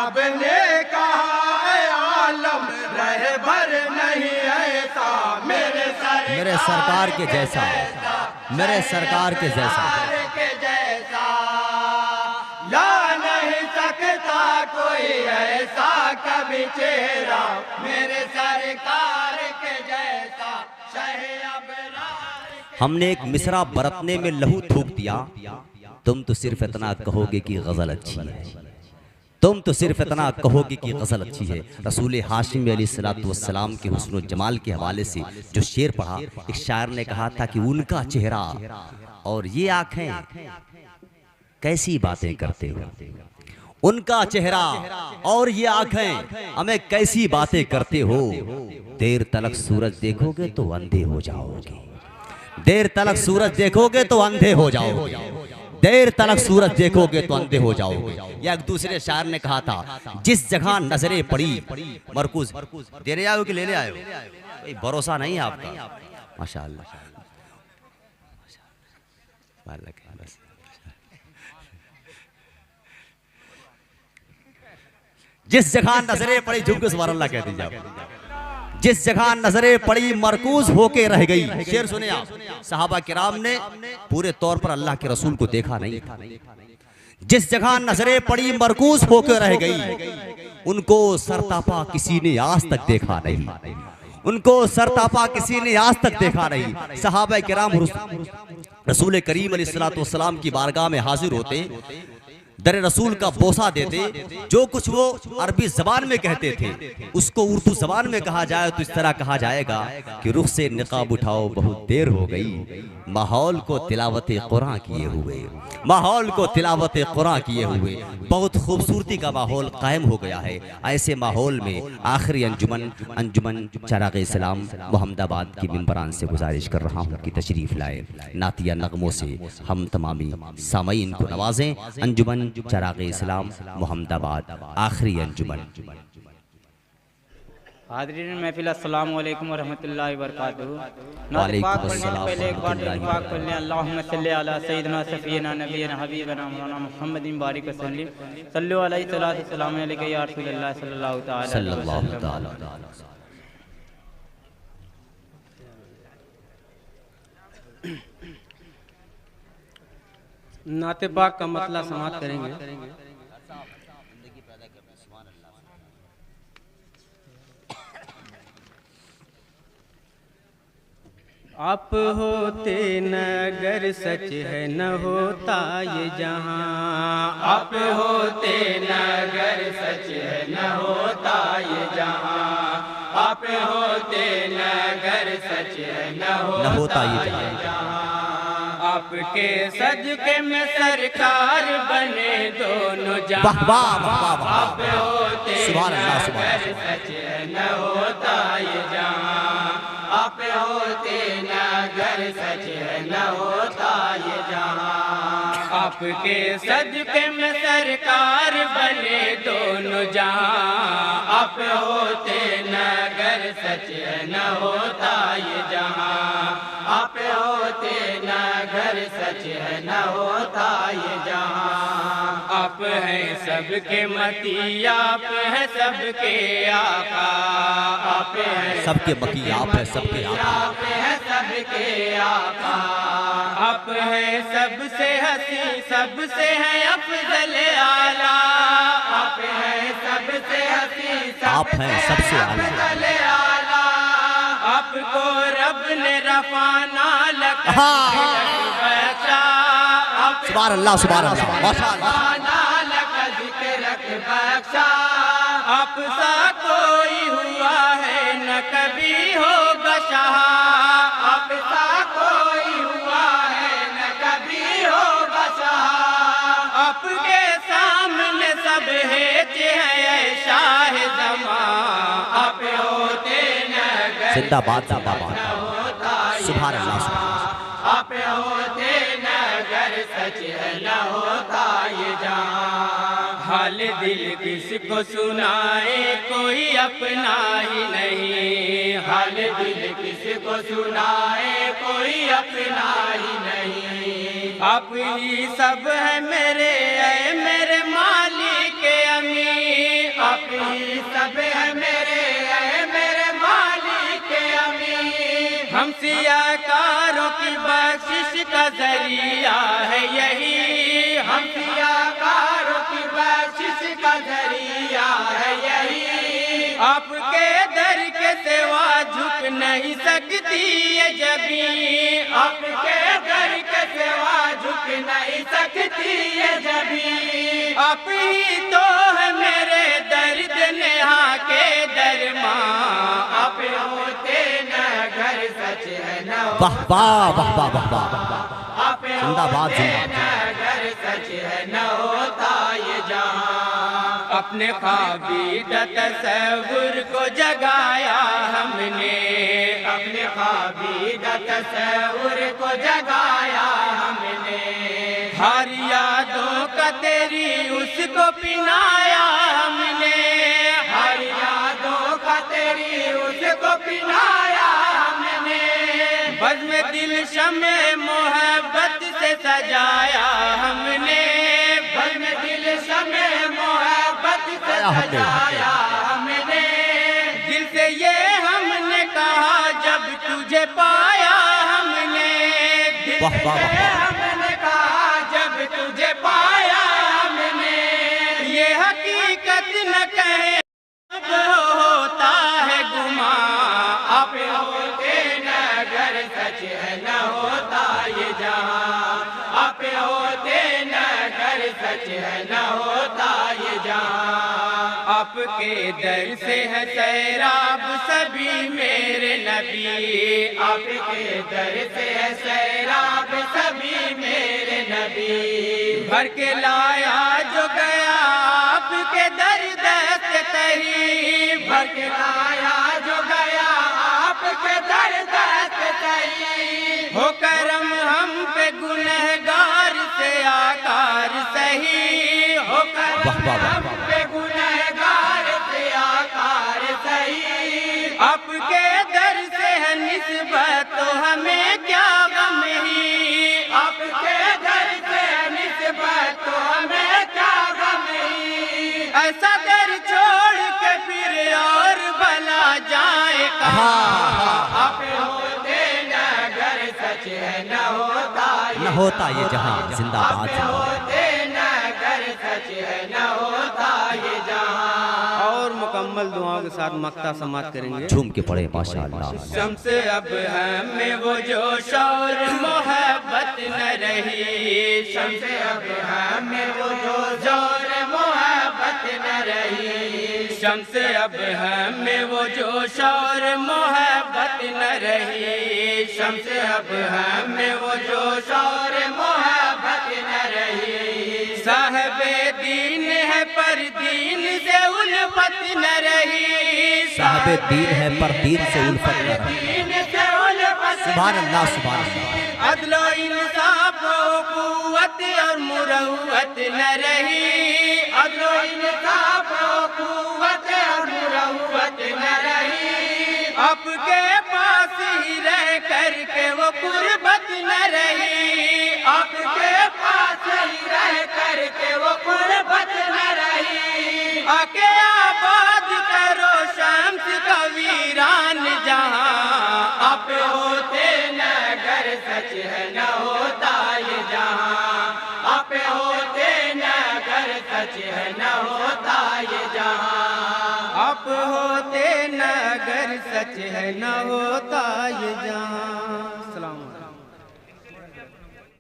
اب نے کہا اے عالم رہبر نہیں ایسا میرے سرکار کے جیسا، میرے سرکار کے جیسا لا نہیں سکتا کوئی ایسا کبھی چہرہ میرے سرکار کے جیسا شہ ابرار۔ ہم نے ایک مصرع برتنے میں لہو تھوک دیا، تم تو صرف اتنا کہو گے کہ غزل اچھی ہے، تم تو صرف اتنا کہو گے کہ غزل اچھی ہے۔ رسول ہاشمی علیہ السلام کے حسن و جمال کے حوالے سے جو شعر پڑھا، ایک شاعر نے کہا تھا کہ ان کا چہرہ اور یہ آنکھیں کیسی باتیں کرتے ہو، ان کا چہرہ اور یہ آنکھیں ہمیں کیسی باتیں کرتے ہو، دیر تلک سورج دیکھو گے تو اندھے ہو جاؤ گے، دیر تلک سورج دیکھو گے تو اندھے ہو جاؤ گے، دیر تلک سورج دیکھو گے تو اندھے ہو جاؤ گے۔ یا ایک دوسرے شاعر نے کہا تھا جس جگہ نظریں پڑی مرکوز دینے آئے ہو کہ لینے آئے ہو، بھروسہ نہیں ہے آپ کا، ماشاءاللہ جس جگہ نظریں پڑی جھک کے سبحان اللہ کہہ دیجئے آپ، جس جگہ نظریں پڑی مرکوز ہو کے رہ گئی۔ شعر سنیں آپ، صحابہ کرام نے پورے طور پر اللہ کے رسول کو دیکھا نہیں تھا، جس جگہ نظریں پڑی مرکوز ہو کے رہ گئی، ان کو سرتاپا کسی نے آج تک دیکھا نہیں، ان کو سرتاپا کسی نے آج تک دیکھا نہیں۔ صحابہ کرام رسول کریم علیہ السلام کی بارگاہ میں حاضر ہوتے، در رسول کا بوسہ دیتے، جو کچھ وہ عربی زبان میں کہتے تھے اس کو اردو زبان میں کہا جائے تو اس طرح کہا جائے گا کہ رخ سے نقاب اٹھاؤ بہت دیر ہو گئی، ماحول کو تلاوت قرآن کیے ہوئے، ماحول کو تلاوت قرآن کیے ہوئے، بہت خوبصورتی کا ماحول قائم ہو گیا ہے۔ ایسے ماحول میں آخری انجمن چراغ اسلام محمد آباد کی ممبران سے گزارش کر رہا ہوں کہ تشریف لائے، نعتیہ نغموں سے ہم تمامی سامعین کو نوازیں۔ انجمن چراغ اسلام محمد آباد آخری انجمن۔ حاضرین محفل السلام علیکم ورحمۃ اللہ وبرکاتہ۔ وعلیکم السلام پہلے ایک بار دل پاک پڑھ لیں، اللہم صلی علی سیدنا سفینا نبینا حبیبنا مولانا محمد بارک وسلم، صلو علیہ الصلوۃ والسلام علیہ یا رسول اللہ صلی اللہ تعالی علیہ وسلم۔ نعت پاک کا مطلع سماعت کریں گے۔ آپ ہوتے نگر سچ ہے نہ ہوتا یہ جہاں، آپ ہوتے نگر سچ ہے نہ ہوتا یہ جہاں، آپ ہوتے نگر سچ ہے نہ ہوتا یہ جہاں، آپ کے صدقے میں سرکار بنے دونوں جہاں، آپ ہوتے نگر سچ ہے نہ ہوتا یہ جہاں، آپ ہوتے نگر سچ ہے نہ ہوتا یہ جہاں، آپ کے صدقے میں سرکار بنے دونوں جہاں، آپ ہوتے نگر سچ ہے نہ ہوتا یہ جہاں، آپ ہوتے نگر سچ ہے نہ ہوتا یہ جہاں، آپ ہیں سب کے متی، آپ ہیں سب کے آقا، آپ ہیں سب کے مکی، آپ ہیں سب کے آقا، آپ ہیں سب کے آقا، آپ ہیں سب سے حسین، سب سے ہیں افضل اعلیٰ، آپ ہیں سب سے حسین، آپ ہیں سب سے افضل اعلیٰ، آپ کو رب نے رفعنا لک بخشا، سبحان اللہ سبحان اللہ ماشاء اللہ، رفعنا لک ذکرک بخشا، آپ سا کوئی ہوا ہے نہ کبھی ہوگا شاہ، آپ سا کوئی ہوا ہے نہ کبھی ہوگا شاہ، آپ کے سامنے سب ہیچ ہے اے شاہ زمان، آپ ہوتے نگر زندہ باد زندہ باد، سبحان اللہ سبحان اللہ، آپ ہوتے نگر سچ ہے نہ ہوتا یہ جہاں، حال دل کس کو سنائے کوئی اپنا ہی نہیں، حال دل کس کو سنائے کوئی اپنا ہی نہیں، آپ ہی سب ہے میرے اے میرے مالک امین، سیاکاروں کی بخشش کا ذریعہ ہے یہی، ہم سیاکاروں کی بخشش کا ذریعہ ہے یہی، آپ کے در کے سوا جھک نہیں سکتی یہ جبیں، آپ کے در کے سوا جھک نہیں سکتی یہ جبیں، آپ ہی تو ہے میرے درد نہا کے درماں، آپ ہوتے نہ گھر سچ ہے نہ واہ واہ واہ واہ واہ واہ، آپ زندہ باد ہوتے زندہ نہ گھر سچ ہے نہ ہوتا یہ جہاں، اپنے خوابیدہ تصور کو جگایا ہم نے، اپنے خوابیدہ تصور کو جگایا ہم نے، ہر یادوں کا تیری اس کو پنایا ہم نے، ہر یادوں کا تیری اس کو پنایا ہم نے، بزم دل شمع محبت سے سجایا ہم نے، بزم دل شمع محبت سے سجایا ہم نے، دل سے یہ ہم نے کہا جب تجھے پایا ہم نے، دل واہ واہ سے واہ، ہم نے کہا جب تجھے پایا ہم نے، یہ حقیقت نہ کہیں اب ہوتا ہے گمان، آپ ہوتے نہ گھر سچ ہے نہ ہوتا یہ جہاں، آپ ہوتے نہ گھر سچ ہے نہ ہوتا یہ جہاں، آپ کے در سے ہے سیراب سبھی میرے نبی، آپ کے در سے ہے سیراب سبھی میرے نبی، بھر کے لایا جو گیا آپ کے در دست تہی، بھر کے لایا جو گیا آپ کے در دست تہی، ہو کرم ہم پہ گنہگار سے آکار سہی، ہو کرم واہ واہ واہ، ہم پہ گنہگار سے آکار سہی، آپ کے در سے ہے نسبت تو ہمیں کیا غم ہی، آپ کے در سے نسبت تو ہمیں کیا غم ہی، ایسا در چھوڑ کے پھر اور بھلا جائے کہاں، آپ ہوتے نہ گھر سچ ہے نہ ہوتا نہ ہوتا یہ جہاں، زندہ باد زندہ باد۔ ہوتے نہ گھر سچ ہے نہ ہوتا یہ جہاں، اور مکمل دعاؤں کے ساتھ مقطع سماعت کریں گے۔ جھوم کے پڑے ماشاءاللہ، شمس اب ہمیں وہ جوش اور محبت نہ رہی، شمس اب ہمیں وہ جو زور محبت نہ رہی، شمس اب ہمیں وہ جوش اور محبت نہ رہی، شمس اب ہمیں وہ جوش اور محبت نہ رہی، صاحب دین ہے پر دین سے الفت نہ رہی، صاحب دین ہے پر دین سے الفت نہ رہی، دین سے الفت سبحان اللہ سبحان اللہ، عدل و انصاف و قوت اور مروت نہ رہی، عدل و انصاف و قوت اور مروت نہ رہی، آپ کے پاس ہی رہ کر کے وہ قربت نہ رہی، آپ کے پاس ہی رہ کر کے وہ قربت نہ رہی، آ کے آباد کرو شمس کا ویران جہاں، آپ ہوتے نہ گھر سچ ہے نہ ہوتا یہ جہاں، آپ ہوتے نہ گھر سچ ہے نہ ہوتا یہ جہاں، آپ ہوتے نہ اگر سچ ہے نہ ہوتا یہ جہاں۔